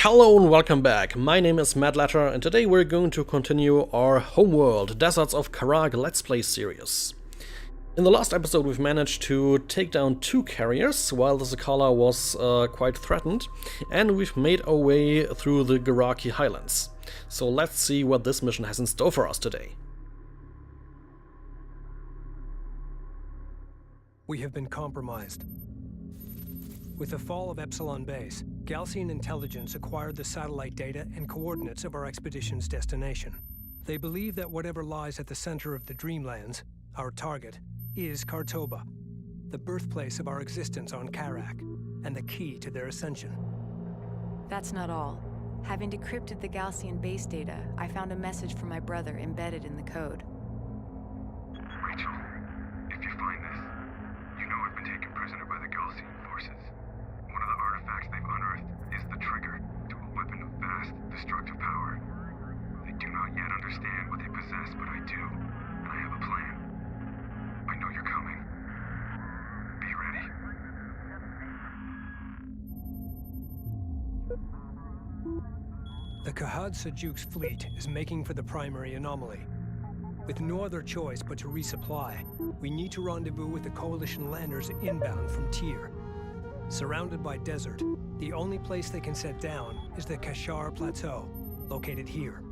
Hello and welcome back. My name is Matt Latter and today we're going to continue our Homeworld Deserts of Kharak Let's Play series. In the last episode we've managed to take down 2 carriers while the Sakala was quite threatened, and we've made our way through the Jaraci Highlands. So let's see what this mission has in store for us today. We have been compromised. With the fall of Epsilon Base, Gaalsien intelligence acquired the satellite data and coordinates of our expedition's destination. They believe that whatever lies at the center of the Dreamlands, our target, is Kartoba, the birthplace of our existence on Kharak, and the key to their ascension. That's not all. Having decrypted the Gaalsien base data, I found a message from my brother embedded in the code. Rachel, if you find this, you know I've been taken prisoner by the Gaalsien forces. One of the artifacts they've unearthed is the trigger to a weapon of vast, destructive power. They do not yet understand what they possess, but I do, and I have a plan. I know you're coming. Be ready. The Khad Sajuk's fleet is making for the primary anomaly. With no other choice but to resupply, we need to rendezvous with the Coalition landers inbound from Tyr. Surrounded by desert, the only place they can set down is the Khashar plateau, located here.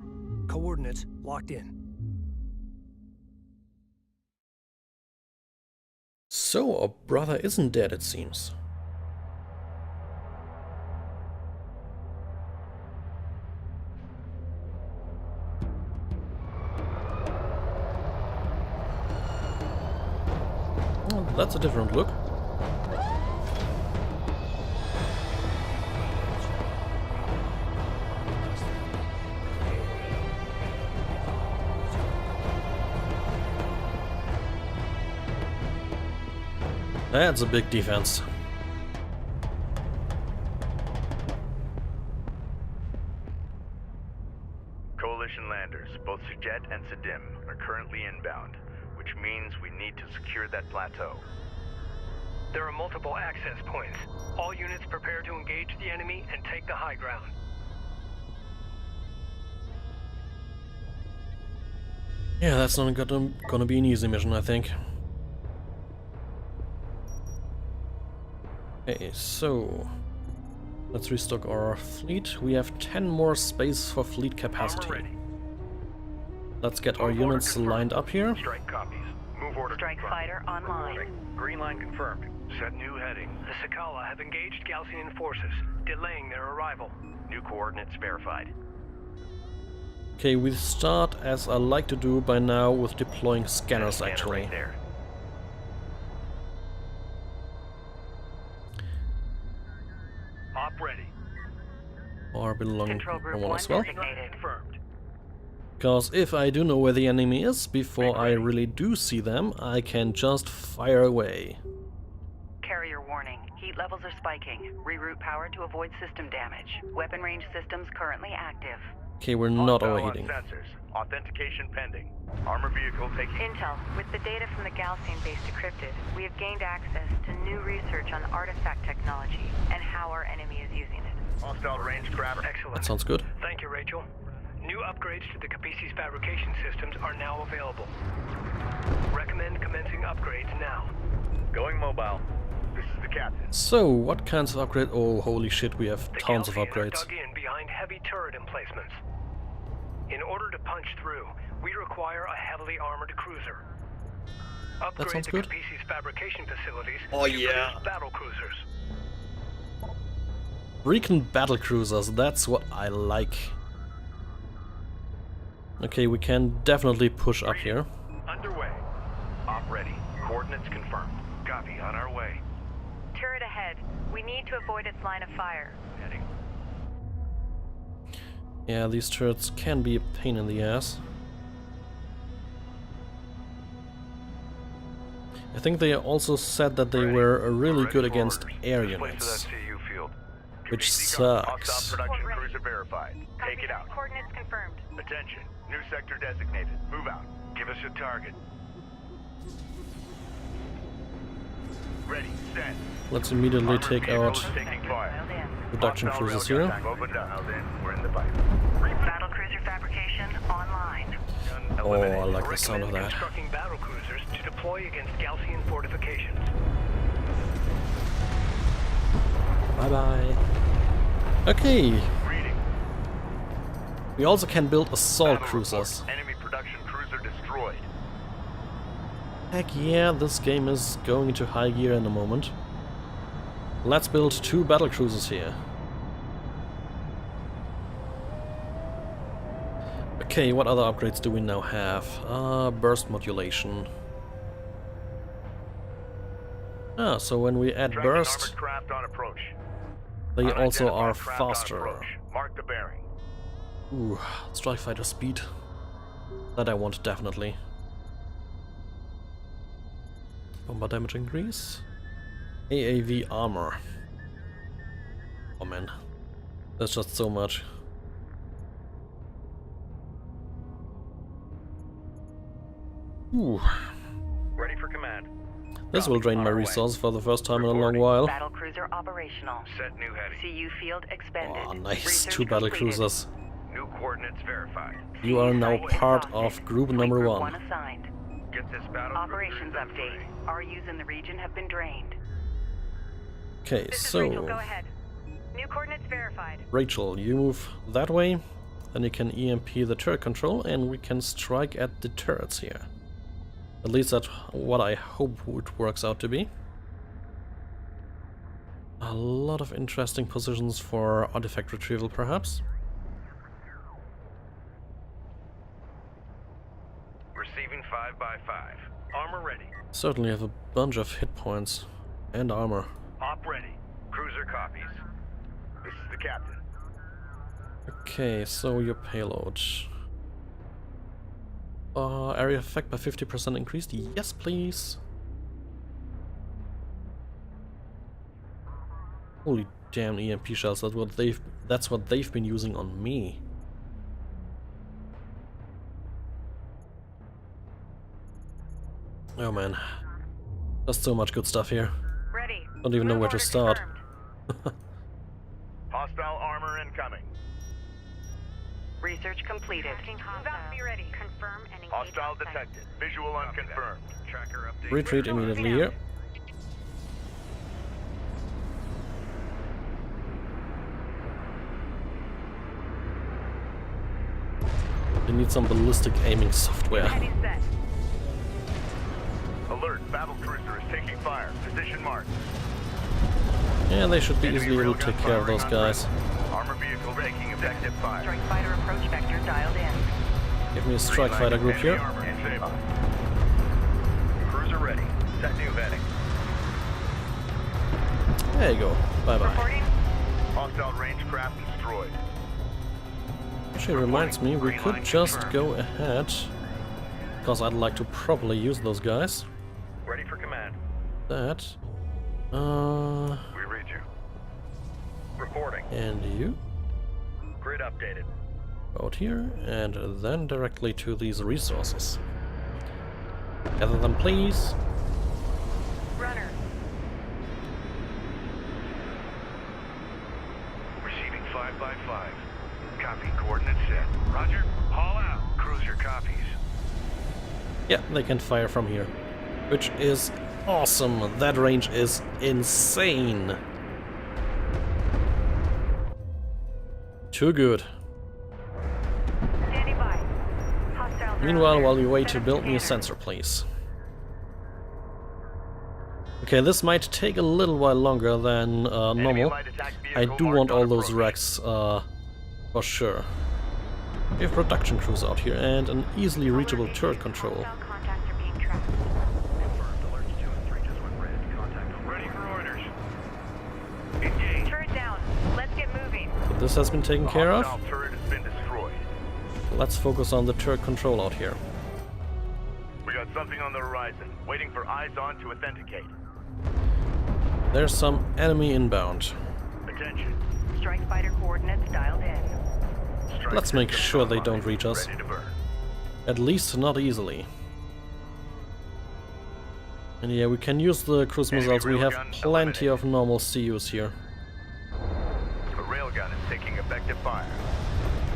Coordinates locked in. So our brother isn't dead, it seems. Oh, that's a different look. That's a big defense. Coalition landers, both Sujet and Siidim, are currently inbound, which means we need to secure that plateau. There are multiple access points. All units prepare to engage the enemy and take the high ground. Yeah, that's not gonna be an easy mission, I think. Okay, so let's restock our fleet. We have 10 more space for fleet capacity. Let's get our units lined up here. Strike copies. Move order. Strike fighter online. Green line confirmed. Set new heading. The Sakala have engaged Gaalsien forces, delaying their arrival. New coordinates verified. Okay, we start, as I like to do by now, with deploying scanners actually. Right there. Op ready. Or belonging to Control group one 1 as well. designated. Confirmed. Because if I do know where the enemy is, before I really do see them, I can just fire away. Carrier warning. Heat levels are spiking. Reroute power to avoid system damage. Weapon range systems currently active. Okay, we're not Hostile on overheating. sensors. Authentication pending. Armor vehicle taking. Intel, with the data from the Gaalsien base decrypted, we have gained access to new research on artifact technology and how our enemy is using it. Hostile range grabber. Excellent. That sounds good. Thank you, Rachel. New upgrades to the Capisi's fabrication systems are now available. Recommend commencing upgrades now. Going mobile. This is the captain. So, what kinds of upgrade? Oh, holy shit, we have The tons of Gaalsien are upgrades. dug in behind heavy turret emplacements. In order to punch through, we require a heavily armored cruiser. Upgrade sounds the good. Capisi's fabrication facilities Oh, to yeah. produce battle cruisers. Recon battle cruisers, that's what I like. Okay, we can definitely push up here. Underway. Op ready. Coordinates confirmed. Copy. On our way. Turret ahead. We need to avoid its line of fire. Heading. Yeah, these turrets can be a pain in the ass. I think they also said that they were really good against air units, which sucks. Hostile production cruiser verified. Take it out. Coordinates confirmed. Attention. New sector designated. Move out. Give us a target. Ready. Set. Let's immediately take out Taking fire. Production cruisers here. We're in the pipe. Battle cruiser fabrication online. Oh, I like the sound of Recommend that. constructing battle cruisers to deploy against Gaalsien fortifications. Bye bye. Okay. Reading. We also can build assault Battle cruisers. report. Enemy production cruiser destroyed. Heck yeah, this game is going into high gear in a moment. Let's build 2 battle cruisers here. Okay, what other upgrades do we now have? Burst modulation. Ah, so when we add Tracking burst, armored craft on approach. they also are Unidentified craft on faster. approach. Mark the bearing. Ooh, strike fighter speed. That I want definitely. Bomber damage increase. AAV armor. Oh man, that's just so much. Ooh, Ready for command. this will drain my resources for the first time in a long Reporting. while. Battle cruiser operational. Set new heading. CU field expended. Oh, nice, Research 2 battle completed. cruisers. New coordinates verified. You are now Site part exhausted. of group Fleet number group 1. assigned. Get this battle Operations cruiser in update. RUs in the region have been drained. Okay, This is Rachel, go so ahead. New coordinates verified. Rachel, you move that way, then you can EMP the turret control, and we can strike at the turrets here. At least that's what I hope it works out to be. A lot of interesting positions for artifact retrieval, perhaps. Receiving 5x5. Armor ready. Certainly have a bunch of hit points and armor. Op ready. Cruiser copies. This is the captain. Okay, so your payload. Area effect by 50% increased. Yes, please. Holy damn EMP shells! That's what they've been using on me. Oh man, there's so much good stuff here. Ready. Don't even know Move where to order start. confirmed. Hostile armor incoming. Research completed. Move out to be ready. Confirm and engage Hostile on site. detected. Visual unconfirmed. Tracker update. Retreat immediately here. We need some ballistic aiming software. Heavy set. Alert. Battle cruiser is taking fire. Position marked. Yeah, they should be Enemy easily able to railgun take care of firing those on guys. threat. Armor vehicle taking effective fire. Strike fighter approach vector dialed in. Give me a strike fighter group Enemy here. armor in favor. Cruiser ready. Set new heading. There you go. Bye bye. Reporting. Hostile range craft destroyed. Actually reminds me, we could just go ahead, because I'd like to properly use those guys. Ready for command. That. We read you. Reporting. And you. Grid updated. Out here, and then directly to these resources. Gather them, please. Runner. Receiving 5x5. Copy coordinates set. Roger. Haul out. Cruiser copies. Yeah, they can fire from here. Which is awesome. That range is insane. Too good. Standing by. Hostile. Meanwhile, while you wait to build me a sensor, please. Okay, this might take a little while longer than normal. light attack I vehicle do marked want on all those approach. wrecks for sure. We have production crews out here and an easily reachable turret control. Hostile contacts are being tracked. Confirmed. Alerts 2 and 3 just went red. Contact. Ready for orders. Engage. Turret down. Let's get moving. This has been taken care of. Hostile turret has been destroyed. Let's focus on the turret control out here. We got something on the horizon. Waiting for eyes on to authenticate. There's some enemy inbound. Attention. Strike fighter coordinates dialed in. Strike Let's make system sure they online. don't reach us. Ready to burn. At least not easily. And yeah, we can use the cruise Enemy missiles. We have railgun plenty eliminated. of normal CUs here. railgun is taking effective fire.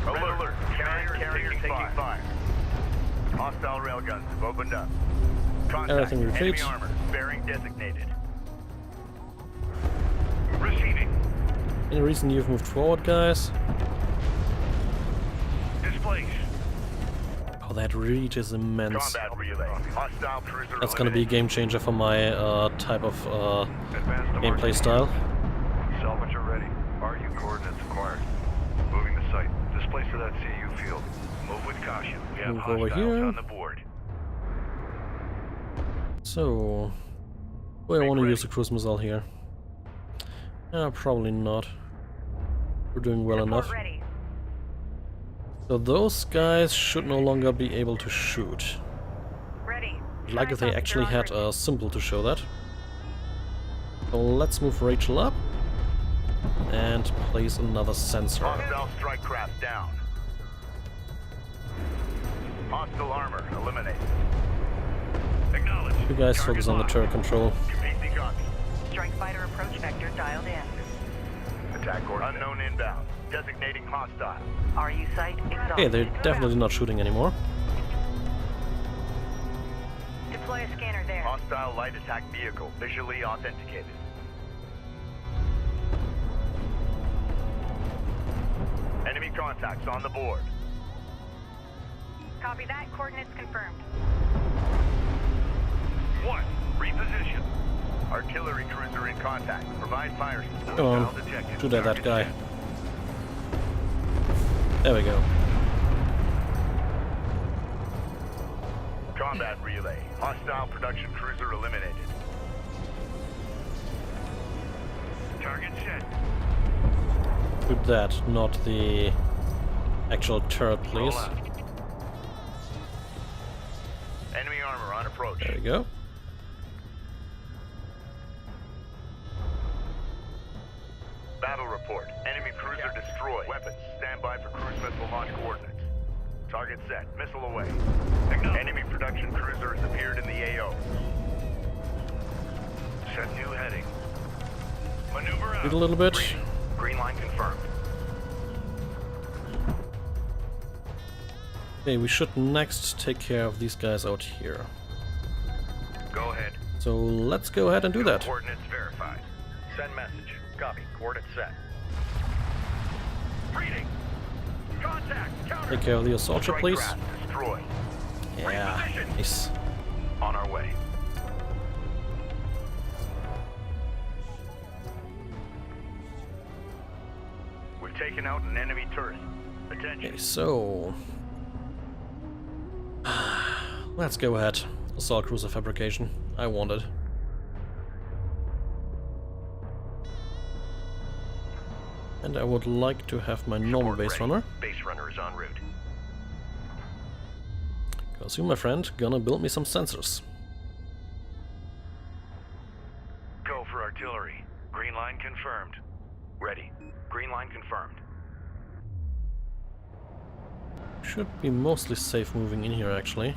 Alert! Carrier taking fire. Hostile railguns have opened up. Contact. Everything retreats. Enemy armor. Bearing designated. Receiving. Any reason you've moved forward, guys? Displace. Oh, that reach is immense. Combat relay. Hostile cruiser. That's gonna be a game changer for my type of gameplay style. Salvage are ready. RU coordinates acquired. Moving the site. Displace to that CU field. Move with caution. We have Move over hostiles here. on the board. So, do I want to use a cruise missile here? Probably not. We're doing well enough. Ready. So those guys should no longer be able to shoot. Ready. I'd like if they actually had a symbol to show that. So let's move Rachel up and place another sensor. Hostile strike craft down. Hostile armor eliminated. Acknowledge. You guys focus on the turret control. Easy copy. Strike fighter approach vector dialed in. Attack order. Unknown inbound. Designating hostile. RU site exhausted. Okay, they're definitely not shooting anymore. Deploy a scanner there. Hostile light attack vehicle visually authenticated. Enemy contacts on the board. Copy that. Coordinates confirmed. 1. Reposition. Artillery cruiser in contact. Provide fire support. Come on, Hostile detected. shoot at that guy. There we go. Combat relay. Hostile production cruiser eliminated. Target set. Shoot that, not the actual turret, please. Roll out. Enemy armor on approach. There we go. Battle report. Enemy cruiser destroyed. Weapons. Stand by for cruise missile launch coordinates. Target set. Missile away. Enemy production cruiser has appeared in the AO. Set new heading. Maneuver out. Shoot a little bit. Green line confirmed. Okay, we should next take care of these guys out here. Go ahead. So let's go ahead and do that. Coordinates verified. Send message. Copy. Coordinates set. Reading. Contact. Counter. Take care of the assault ship, Strike please. craft destroyed. Yeah, nice. On our way. We've taken out an enemy turret. Attention. Okay, so let's go ahead. Assault cruiser fabrication. I want it. And I would like to have my normal base runner. Base runner is en route. Because you, my friend, gonna build me some sensors. Go for artillery. Green line confirmed. Ready. Green line confirmed. Should be mostly safe moving in here, actually.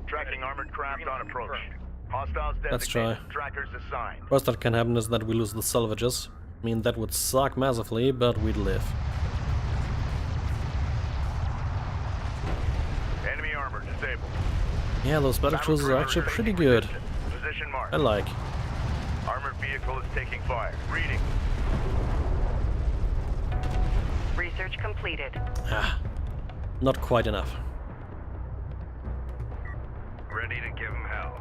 Tracking armored craft on approach. Hostiles Let's try. designated. Trackers assigned. Worst that can happen is that we lose the salvages. I mean, that would suck massively, but we'd live. Enemy armor disabled. Yeah, those battle cruisers are actually pretty good. Position mark. I like. Armored vehicle is taking fire. Reading. Research completed. Ah, not quite enough. Ready to give him hell.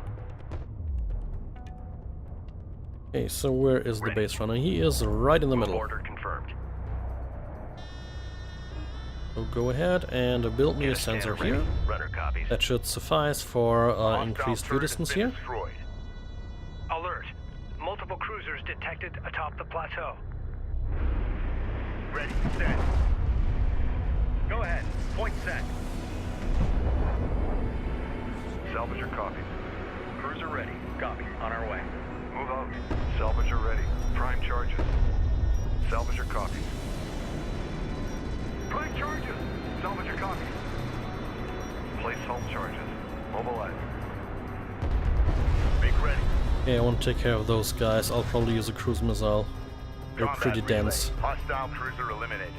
Okay, so where is the base runner? He is right in the middle. Order confirmed. So go ahead and build me a sensor here. Rudder copies. That should suffice for Hostile increased view turret has distance been here. destroyed. Alert. Multiple cruisers detected atop the plateau. Ready. Set. Go ahead. Point set. Salvager copies. Cruiser ready. Copy. On our way. Move out. Salvager ready. Prime charges. Salvager copies. Prime charges. Salvager copies. Place hull charges. Mobilize. Make ready. Okay, I want to take care of those guys. I'll probably use a cruise missile. They're pretty dense. Hostile cruiser eliminated.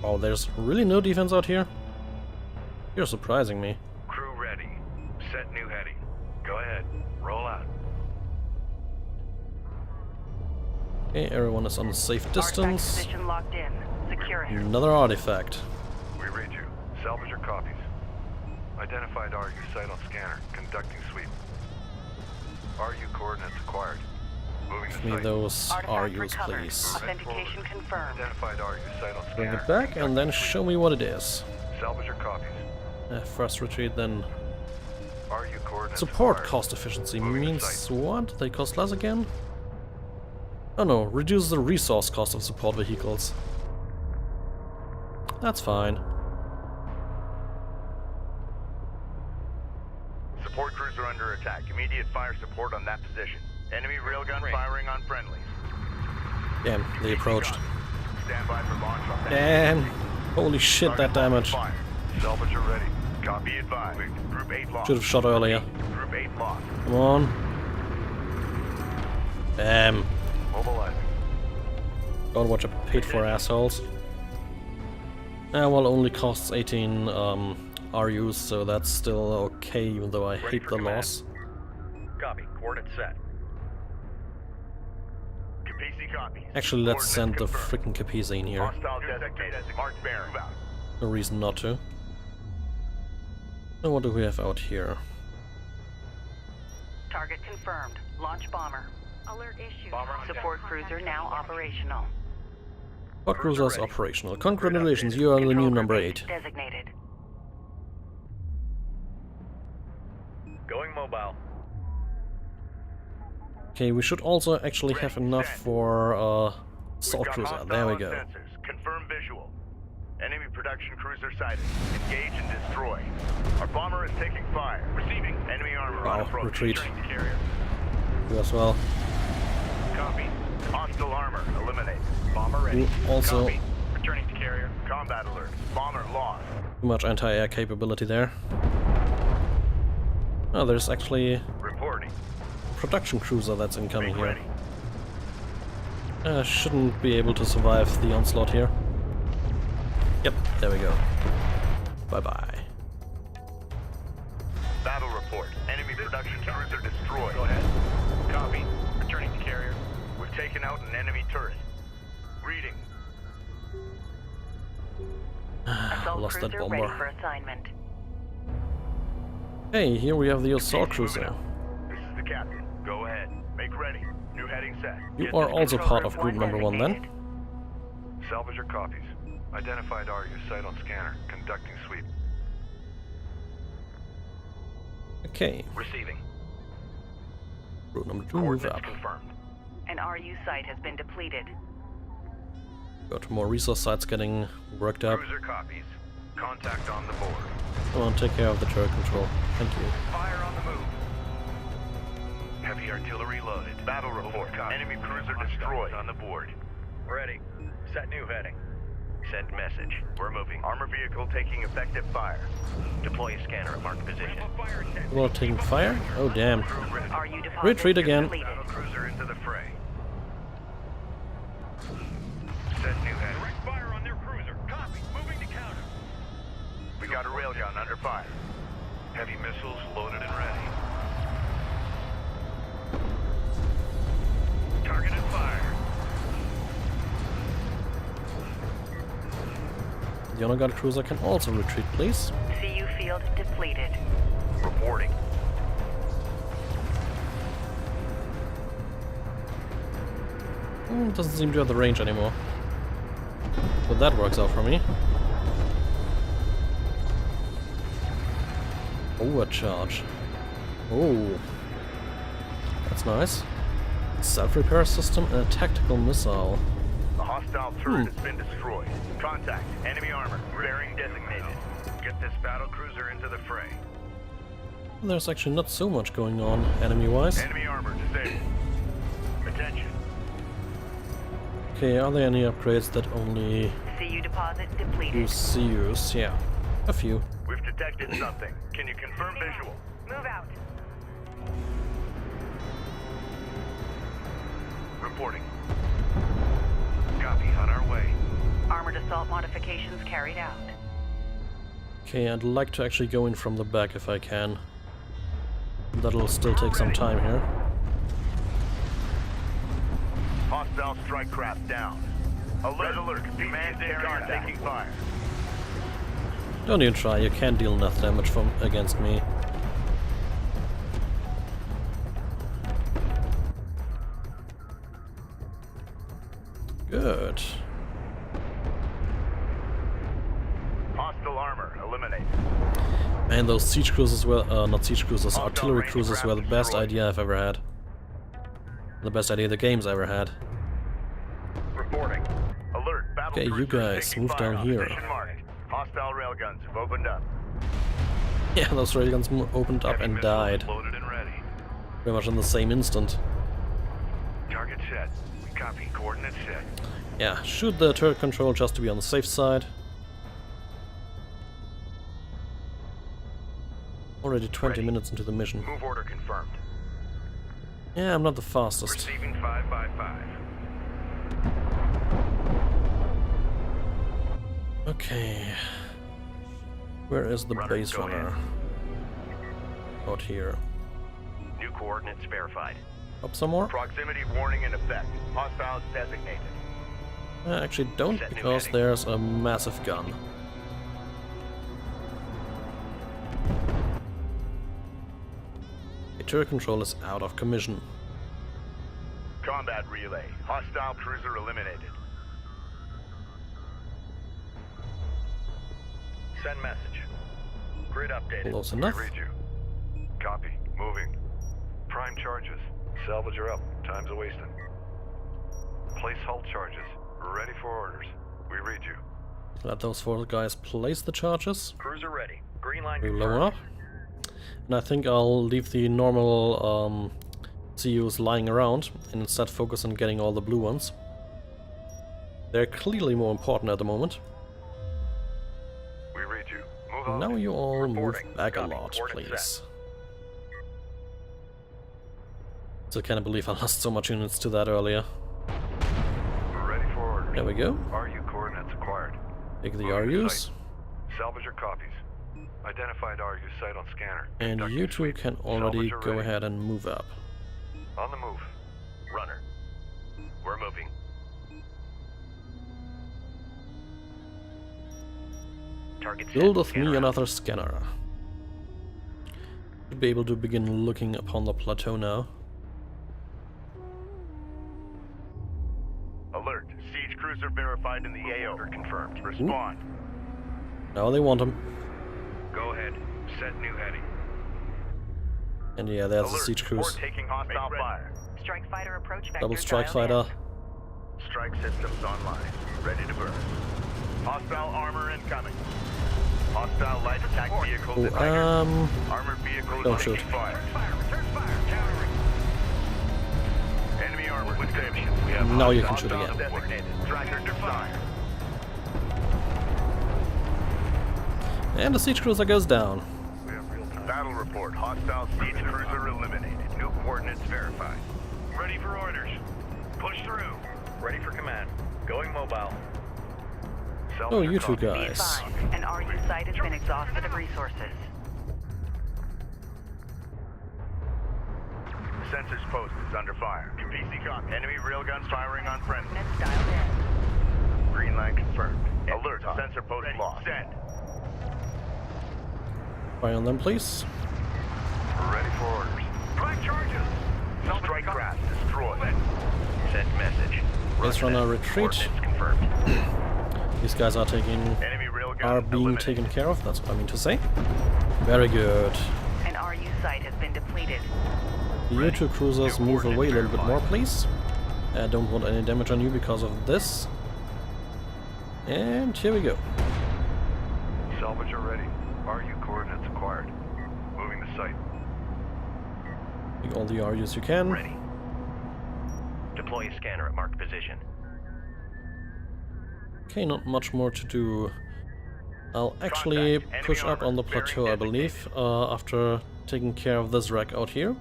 Oh, there's really no defense out here? You're surprising me. Crew ready. Set new heading. Go ahead. Roll out. Okay, everyone is on a safe Artifact distance. position locked in. Secure it. Another artifact. We read you. Salvage your copies. Identified RU site on scanner. Conducting sweep. RU coordinates acquired. Moving to Give me site. those Artifact RUs, recovered. please. Authentication confirmed. Identified RU site on Bring scanner. it back and then show me what it is. Salvage your copies. First retreat, then RU coordinates support acquired. cost efficiency Moving to means site. what? They cost less again? Oh no, reduce the resource cost of support vehicles. That's fine. Support cruiser under attack. Immediate fire support on that position. Enemy railgun firing on friendlies. Damn, they approached. Stand by for launch on that. Damn! Holy shit, that damage. Fire. Salvage ready. Copy advised. Group 8 lost. Should have shot earlier. Group 8 lost. Come on. Bam. Mobilizing. God, watch out, paid for assholes. Well, only costs 18 RUs, so that's still okay, even though I hate the loss. Copy. Coordinates set. Capisi copies. Actually, let's send the Coordinates freaking Capisa in here. Hostile designated. Mark bearer. No reason not to. And what do we have out here? Target confirmed. Launch bomber. Alert issued. Bomber on Support cruiser now operational. What cruiser is operational? Congratulations, you are the new number 8. Designated. Going mobile. Okay, we should also actually have enough for assault cruiser. There we go. Sensors. Confirm visual. Enemy production cruiser sighted. Engage and destroy. Our bomber is taking fire. Receiving. Enemy armor on Wow, approach. retreat. Returning to carrier. You as well. Copy. Hostile armor eliminated. Bomber ready. Also, Copy. Returning to carrier. Combat alert. Bomber lost. too much anti-air capability there. Oh, there's actually a Reporting. production cruiser that's incoming Being here. ready. Shouldn't be able to survive the onslaught here. Yep, there we go. Bye-bye. Battle report. Enemy production cruiser destroyed. Go ahead. Copy. Returning to carrier. We've taken out an enemy turret. Reading. Assault Lost that cruiser ready bomber. for assignment. Hey, here we have the assault cruiser. This is the captain. Go ahead. Make ready. New heading set. You Get are this also control part room of group number 1 then? Salvage your copies. Identified RU site on scanner. Conducting sweep. Okay, Receiving. group number 2 move Coordinates up. confirmed. An RU site has been depleted. Got more resource sites getting worked up. Cruiser copies. Contact on the board. Come on, take care of the turret control. Thank you. Fire on the move. Heavy artillery loaded. Battle report. Enemy cruiser destroyed. On the board. Ready. Set new heading. Send message. We're moving. Armor vehicle taking effective fire. Deploy a scanner at marked position. Well, taking fire? Oh, damn. RU deposit Retreat again. depleted. Battle cruiser into the fray. Set new heading. Direct fire on their cruiser. Copy. Moving to counter. We got a railgun under fire. Heavy missiles loaded and ready. Targeted fire. The honor guard cruiser can also retreat, please. CU field depleted. Reporting. Doesn't seem to have the range anymore. But that works out for me. Overcharge. Oh. That's nice. Self-repair system and a tactical missile. A hostile turret has been destroyed. Contact. Enemy armor. Bearing designated. Get this battle cruiser into the fray. There's actually not so much going on enemy-wise. Enemy armor disabled. Attention. Okay, are there any upgrades that only CU deposit depleted. use CUs? Yeah, a few. We've detected something. Can you confirm visual? Move out. Reporting. Copy, on our way. Armored assault modifications carried out. Okay, I'd like to actually go in from the back if I can. That'll still take some time here. Hostile strike craft down. Alert, alert. Command carrier taking fire. Don't even try, you can't deal enough damage against me. Good. Hostile armor eliminated. Man, those siege cruisers were, not siege cruisers, artillery cruisers were the best idea I've ever had. The best idea the game's ever had. Reporting. Alert, battle Okay, you guys, move down here. Hostile railguns have opened up. Yeah, those railguns opened up and died. Loaded and ready. Pretty much in the same instant. Target set. Copy. Coordinates set. Yeah, shoot the turret control just to be on the safe side. Already 20 minutes into the mission. Move order confirmed. Yeah, I'm not the fastest. Receiving 5 by 5. Okay. Where is the Runner, base go runner? ahead. Out here. New coordinates verified. Up some more? Proximity warning in effect. Hostiles designated. I actually don't, Set new because heading. there's a massive gun. The turret control is out of commission. Combat relay. Hostile cruiser eliminated. Send message. Grid updated. Close enough. We read you. Copy. Moving. Prime charges. Salvage are up. Time's a wasting. Place hull charges. Ready for orders. We read you. Let those 4 guys place the charges. Cruiser ready. Green line We confirmed. lower up. And I think I'll leave the normal CUs lying around and instead focus on getting all the blue ones. They're clearly more important at the moment. We read you. Move out. Now you all move Reporting. back a Copy. lot, Coordinates please. set. Still can't believe I lost so much units to that earlier. Ready for orders. There we go. RU coordinates acquired. Take the Moving to RUs. site. Salvage your copies. Identified RU site on scanner. And Conducting you two sweep. can already Salvage go ready. ahead and move up. On the move. Runner. We're moving. Target set. Build of me Scanner out. another scanner. Should be able to begin looking upon the plateau now. Alert. Siege cruiser verified in the AO. Order confirmed. Respond. Now they want him. Go ahead. Set new heading. And yeah, there's the Alert. siege cruise. Support taking hostile fire. Strike fighter approach vector Double strike dialed fighter. in. Strike systems online. Ready to burn. Hostile armor incoming. Hostile light attack vehicle Oh, designed. Armored vehicle don't is taking shoot. fire. Return fire. Countering. Enemy armor with damage. We have Now you can shoot hostiles again. designated. Tracker to fire. And the siege cruiser goes down. We have real time. Battle report. Hostile siege cruiser eliminated. New coordinates verified. Ready for orders. Push through. Ready for command. Going mobile. Oh, you two Be guys. advised, an RU site has been exhausted of resources. Sensors post is under fire. PC copy. Enemy railguns firing on friendly. Coordinates dialed in. Green line confirmed. Alert. Sensor post lost. Send. Fire on them, please. Ready for orders. Prime charges. Strike craft destroyed. Send message. Base runner retreat. Coordinates confirmed. These guys are Enemy railgun being eliminated. taken care of, that's what I mean to say. Very good. An RU site has been depleted. The U2 cruisers move away a little bit more, please. I don't want any damage on you because of this. And here we go. Salvage are ready. RU coordinates acquired. Moving to site. Take all the RUs you can. Ready. Deploy a scanner at marked position. Okay, not much more to do. I'll actually Contact. push Enemy up on the armor. plateau, I believe, after taking care of this wreck out here.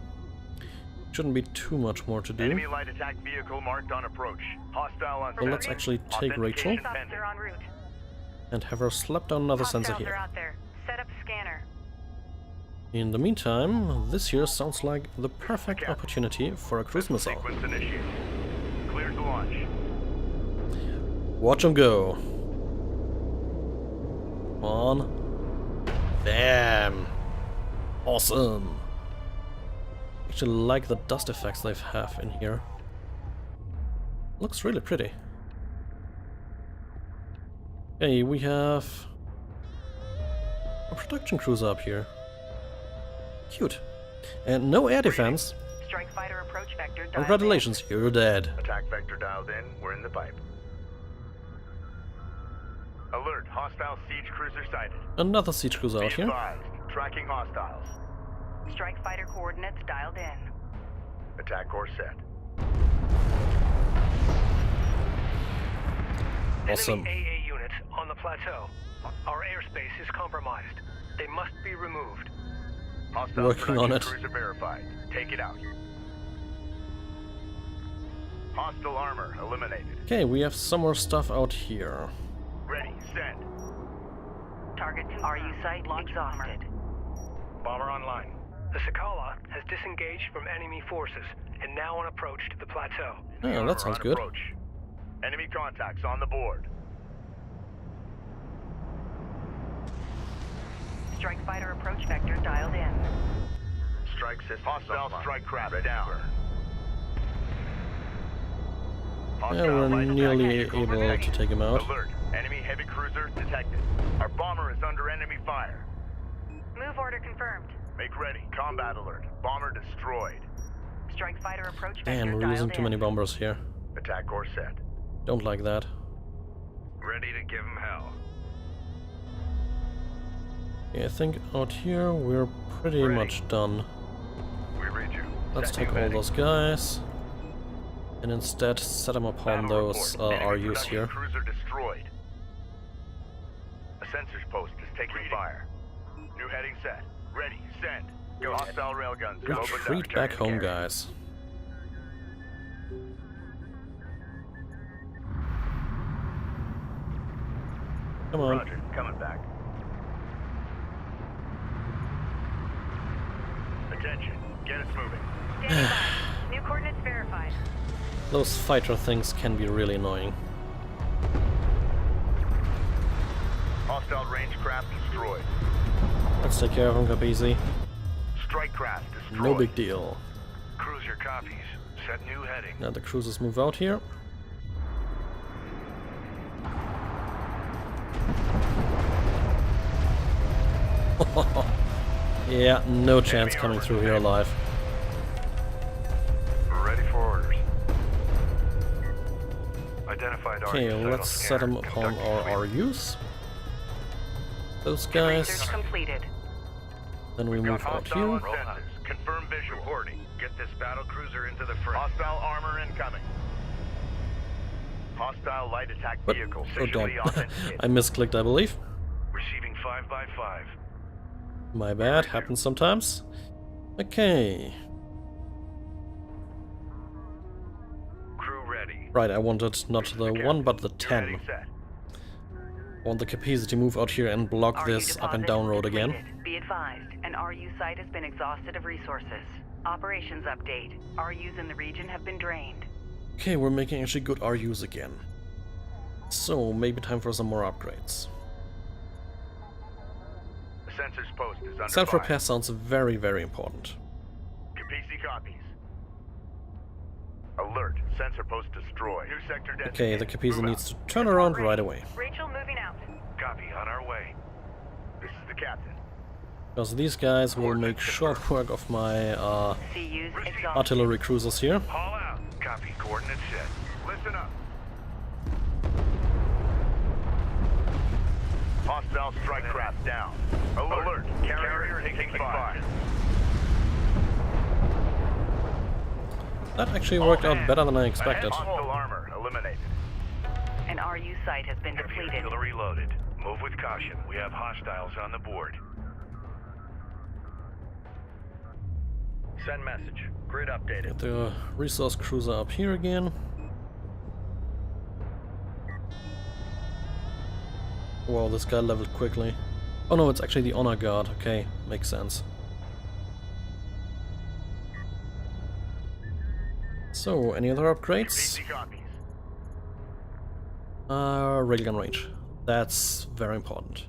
Shouldn't be too much more to do. Enemy light attack vehicle marked on approach. Hostile on So let's actually take Rachel They're en route. and have her slap down another sensor Hostiles are here. out there. Set up scanner. In the meantime, this here sounds like the perfect opportunity for a cruise missile. Sequence initiated. Cleared to launch. Watch him go. Come on. Bam. Awesome. Actually like the dust effects they have in here. Looks really pretty. Hey, we have a production cruiser up here. Cute. And no air defense. Strike fighter approach vector dialed Congratulations, you're dead. Attack vector dialed in. We're in the pipe. Alert. Hostile siege cruiser sighted. Another siege cruiser Be out here. advised. Tracking hostiles. in. Strike fighter coordinates dialed in. Attack course set. Awesome. Enemy AA units on the plateau. Our airspace is compromised. They must be removed. Hostile Working on production it. Cruiser verified. Take it out. Hostile armor eliminated. Okay, we have some more stuff out here. Ready. Send. Target RU site exhausted. Bomber online. The Sakala has disengaged from enemy forces and now on approach to the plateau. Oh, Armor that sounds on good. approach. Enemy contacts on the board. Strike fighter approach vector dialed in. Strike system. Hostile strike craft down. Yeah, Hostile we're light attack nearly vehicle able detected. to take him out. Alert. Enemy heavy cruiser detected. Our bomber is under enemy fire. Move order confirmed. Make ready. Combat alert. Bomber destroyed. Strike fighter approach vector Damn, we're dialed losing too in. many bombers here. Attack course set. Don't like that. Ready to give him hell. Yeah, I think out here we're pretty Ready. much done. We read you. Let's Set take new all heading. those guys and instead set them upon Battle those report. Enemy RUs production here. Cruiser destroyed. A sensors post is taking fire. New heading set. Ready. Send. Go. Hostile railguns. Retreat back home, guys. Come on. Roger. Coming back. Attention. Get us moving. Standing by. New coordinates verified. Those fighter things can be really annoying. Hostile range craft destroyed. Let's take care of them, Capizzi. Strike craft destroyed. No big deal. Cruiser copies. Set new heading. Now the cruisers move out here. Yeah, no chance coming through here alive. Ready for orders. Identified Okay, let's set them upon our RUs. Those guys. Research completed. Then we move out here. Confirm visual. Reporting. Get this battle cruiser into the front. Hostile armor incoming. Hostile light attack But, vehicle. oh damn, Visually authenticated. I misclicked, I believe. Receiving 5x5. My bad, happens sometimes. Okay. Crew ready. Right, I wanted not the 1 but the 10. Heading set. I want the capacity to move out here and block RU this up and deposit down road again. depleted. Be advised, an RU site has been exhausted of resources. Operations update. RUs in the region have been drained. Okay, we're making actually good RUs again. So, maybe time for some more upgrades. The sensors post is under Self-repair fire. sounds very, very important. Capacity copies. Alert. Sensor post destroyed. New sector designated. Okay, the capacity Move needs out. to turn around right away. Rachel moving out. Copy. On our way. This is the captain. Because these guys will make short work of my CUs exhausted. artillery cruisers here. Haul out. Copy. Coordinates set. Listen up. Hostile strike craft down. Alert. Carrier taking fire. That actually worked out better than I expected. Hostile armor eliminated. An RU site has been depleted. Artillery loaded. Move with caution. We have hostiles on the board. Send message. Grid updated. Get the resource cruiser up here again. Wow, this guy leveled quickly. Oh no, it's actually the honor guard. Okay, makes sense. So, any other upgrades? Railgun range. That's very important.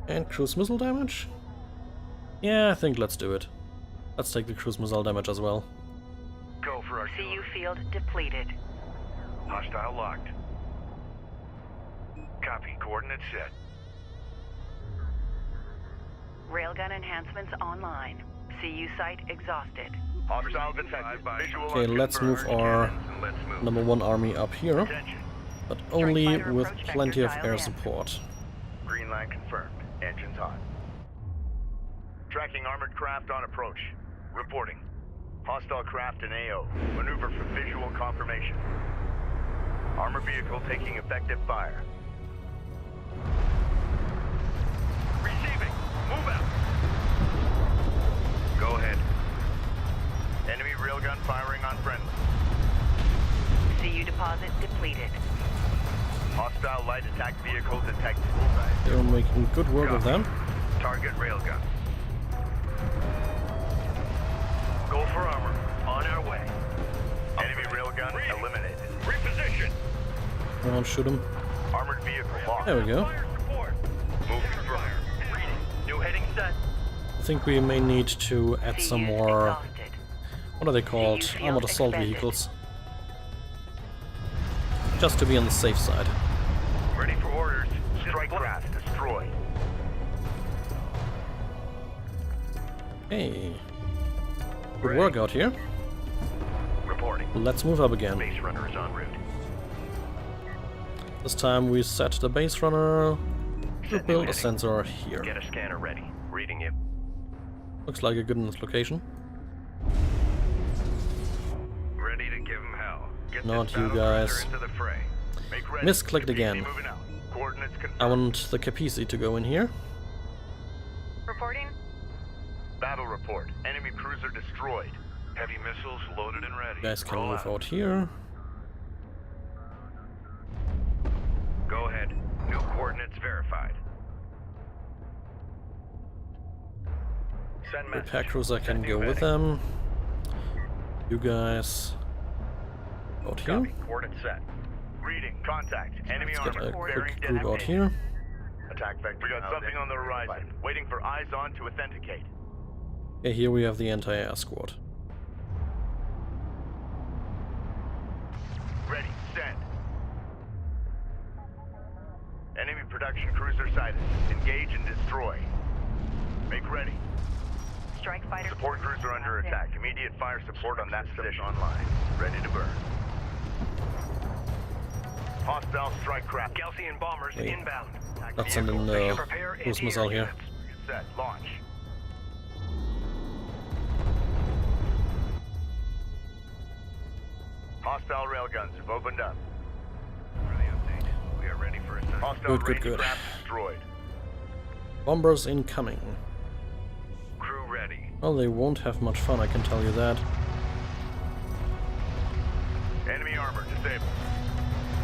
And cruise missile damage? Yeah, I think let's do it. Let's take the cruise missile damage as well. Go for our CU field depleted. Hostile locked. Copy. Coordinates set. Railgun enhancements online. CU site exhausted. Hostile detected. Okay, let's move our #1 army up here, but only with plenty of air support. Green line confirmed. Engines hot. Tracking armored craft on approach. Reporting. Hostile craft in AO. Maneuver for visual confirmation. Armored vehicle taking effective fire. Receiving. Move out. Go ahead. Enemy railgun firing on friendly. CU deposit depleted. Hostile light attack vehicle detected. They're making good work of them. Target railgun. Go for armor. On our way. Enemy railgun eliminated. Reposition. Come on, shoot him. Armored vehicle lost. There we go. Fire support. Moving fire. Reading. New heading set. I think we may need to add some more... Exhausted. What are they called? CU Armored assault expended. vehicles. Just to be on the safe side. Ready for orders. Strike craft destroyed. Hey. Good work out here. Reporting. Let's move up again. Base runner is en route. This time we set the base runner to build a sensor here. Get a scanner ready. Reading you. Looks like a good enough location. Ready to give him hell. Get Not this you battle guys. cruiser into the fray. Make ready. Misclicked again. Moving out. Coordinates confirmed. I want the Capisi to go in here. Reporting? Battle report. Enemy cruiser destroyed. Heavy missiles loaded and ready. You guys can Roll move out. out here. Go ahead. New coordinates verified. Send message. Repair cruiser can Send go new with heading. them. You guys out here. Copy. Coordinates set. Reading. Contact. Enemy Let's get armor. a Bearing quick group out designated. here. Attack vector. We got something on the horizon. Waiting for eyes on to authenticate. Okay, here we have the anti-air squad. Ready. Send. Enemy production cruiser sighted. Engage and destroy. Make ready. Strike fighter. Support cruiser under attack. Immediate fire support on that position. Online. Ready to burn. Hostile strike craft. Gaalsien bombers Hey. inbound. Let's send in the Prepare cruise missile here. Set. Launch. Hostile railguns have opened up. For the update, we are ready for assignment. Hostile Good, range good. craft destroyed. Bombers incoming. Crew ready. Well, they won't have much fun, I can tell you that. Enemy armor disabled.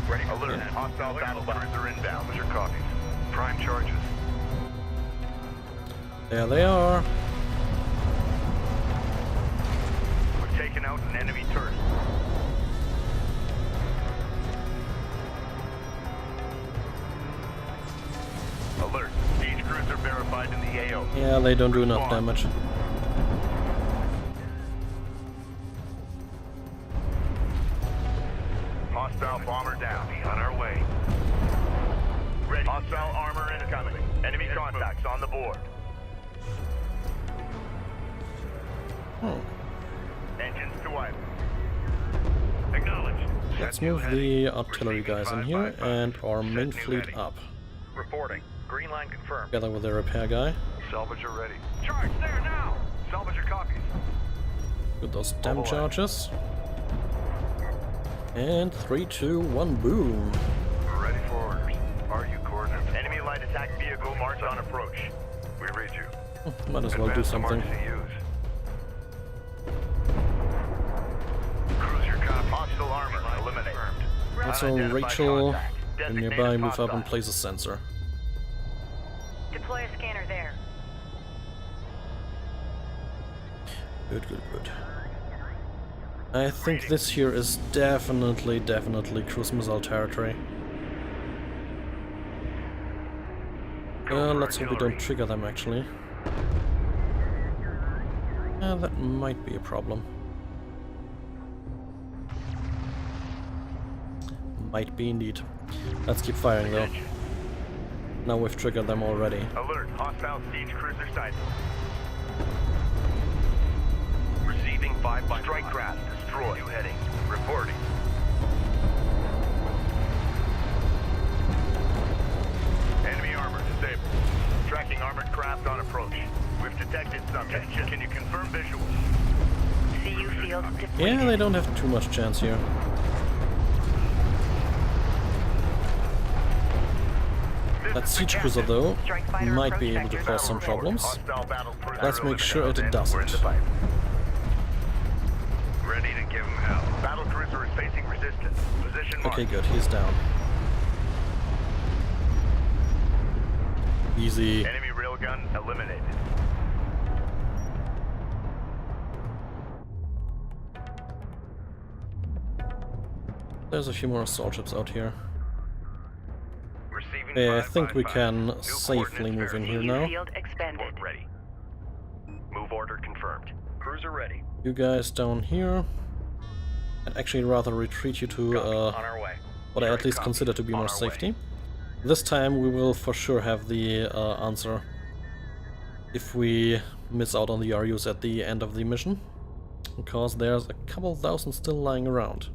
Ready. Alert. Yeah. Hostile battle cruiser inbound. Your copies. Prime charges. There they are. We've taken out an enemy turret. Alert. Siege cruiser verified in the AO. Yeah, they don't do enough damage. Hostile bomber down. On our way. Ready. Hostile armor incoming. Enemy contacts on the board. Oh. Engines to idle. Acknowledged. Let's move the artillery guys in here and our main fleet up, Reporting. Green line confirmed. together with the repair guy. Salvager ready. Charge there now! Salvager copies. With those damn charges. And 3, 2, 1, boom. Ready for orders. RU coordinates. Enemy light light attack vehicle marked on approach. We read you. Might as well do something. Cruiser copy. Hostile armor eliminated. Also, Rachel, when nearby, move up and place a sensor. Deploy a scanner there. Good, good, good. I think this here is definitely cruise missile territory. Let's hope we don't trigger them, actually. That might be a problem. Might be indeed. Let's keep firing, though. Now we've triggered them already. Alert, hostile siege cruiser sighted. Receiving 5 by strike craft destroyed. New heading. Reporting. Enemy armor disabled. Tracking armored craft on approach. We've detected subject. Can you confirm visual? CU field depleted. Yeah, they don't have too much chance here. That siege cruiser, though, might be able to cause some problems. Let's make sure it doesn't. Ready to give him hell. Battle cruiser is facing resistance. Position marked. Okay, good. He's down. Easy. Enemy railgun eliminated. There's a few more assault ships out here. Receiving Yeah, I 5 think by we 5. can New safely coordinates move in here verified. now. Field expended. Report ready. Move order confirmed. Cruiser ready. You guys down here. I'd actually rather retreat you to On our way. what I at least consider to be more safety. This time we will for sure have the answer if we miss out on the RUs at the end of the mission, because there's a couple thousand still lying around.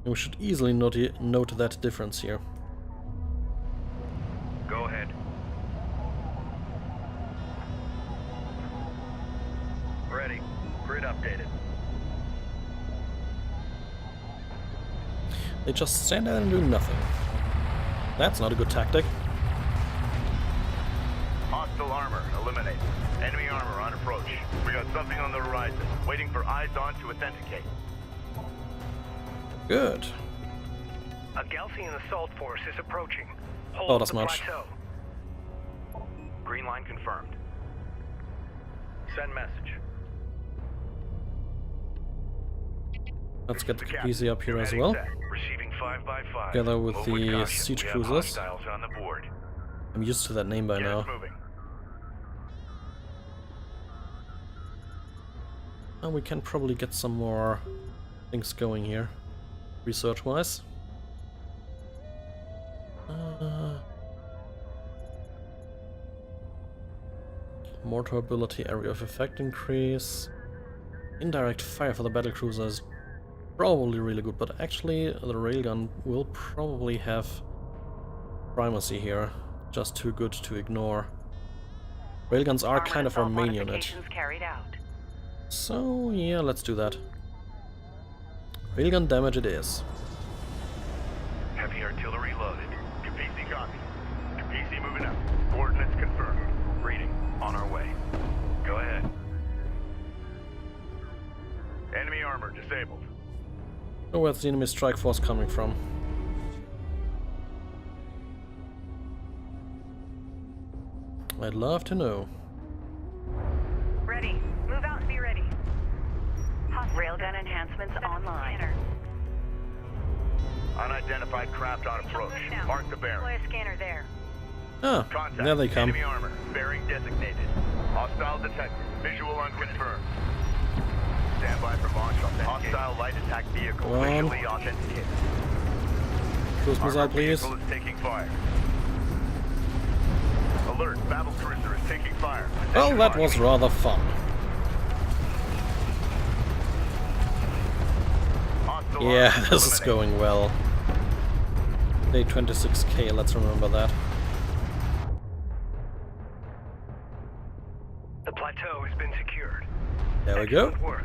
And we should easily note that difference here. Go ahead. Ready. Grid updated. They just stand there and do nothing. That's not a good tactic. Hostile armor eliminated. Enemy armor on approach. We got something on the horizon. Waiting for eyes on to authenticate. Good. A Gaalsien assault force is approaching. Oh, Hold that's the much. plateau. Green line confirmed. Send message. Let's get the Capizzi up here as well, Receiving 5 by 5. together with Move the caution. siege We have cruisers. hostiles on the board. I'm used to that name by now. Gas moving. And we can probably get some more things going here, research-wise. Mortar ability, area of effect increase. Indirect fire for the battle cruiser is probably really good, but actually the railgun will probably have primacy here. Just too good to ignore. Railguns are kind of our main unit. Modifications carried out. So yeah, let's do that. Railgun damage it is. Heavy artillery loaded. Capizzi copy. Capizzi moving up. Coordinates confirmed. Reading. On our way. Go ahead. Enemy armor disabled. Oh, where's the enemy strike force coming from? I'd love to know. Ready. Move out and be ready. Railgun enhancements online. Unidentified craft on approach. Move now. Mark the bearing. Deploy a scanner there. Ah, Contact. there they come. Enemy armor. Bearing designated. Hostile detected. Visual unconfirmed. Stand by for launch. Hostile light attack vehicle. Go on. Visually authenticated. Cruise missile, Armored please. vehicle is taking fire. Alert. Battle cruiser is taking fire. Well, Attention that mark. was rather fun. Hostile Yeah, armor this is eliminated. going well. Day 26k, let's remember that. The plateau has been secured. There we go. Excellent work.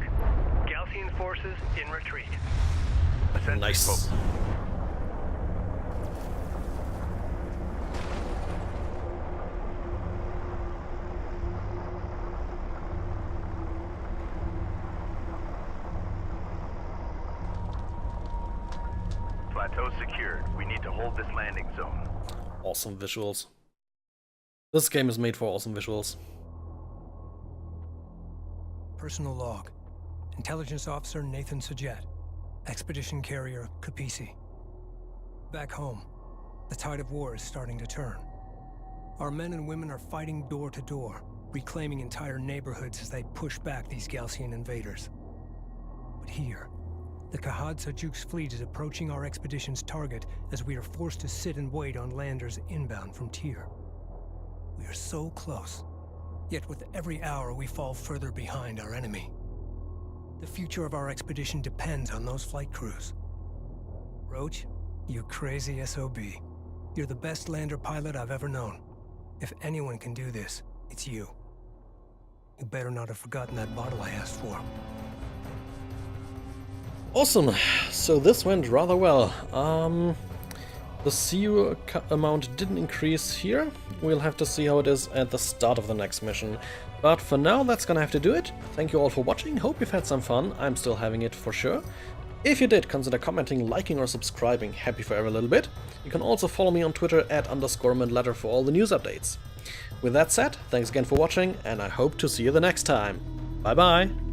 Gaalsien forces in retreat. Sentry Nice. focus. Plateau secured. We need to hold this landing zone. Awesome visuals. This game is made for awesome visuals. Personal log. Intelligence Officer Nathan Sajet. Expedition Carrier Capisi. Back home, the tide of war is starting to turn. Our men and women are fighting door to door, reclaiming entire neighborhoods as they push back these Gaalsien invaders. But here, the Kahad Sajuk's fleet is approaching our expedition's target as we are forced to sit and wait on landers inbound from Tyr. We are so close, yet with every hour we fall further behind our enemy. The future of our expedition depends on those flight crews. Roach, you crazy SOB. You're the best lander pilot I've ever known. If anyone can do this, it's you. You better not have forgotten that bottle I asked for. Awesome, so this went rather well. The CU amount didn't increase here. We'll have to see how it is at the start of the next mission. But for now, that's gonna have to do it. Thank you all for watching, hope you've had some fun. I'm still having it for sure. If you did, consider commenting, liking or subscribing. Happy for every little bit. You can also follow me on Twitter @_Madletter for all the news updates. With that said, thanks again for watching, and I hope to see you the next time. Bye bye!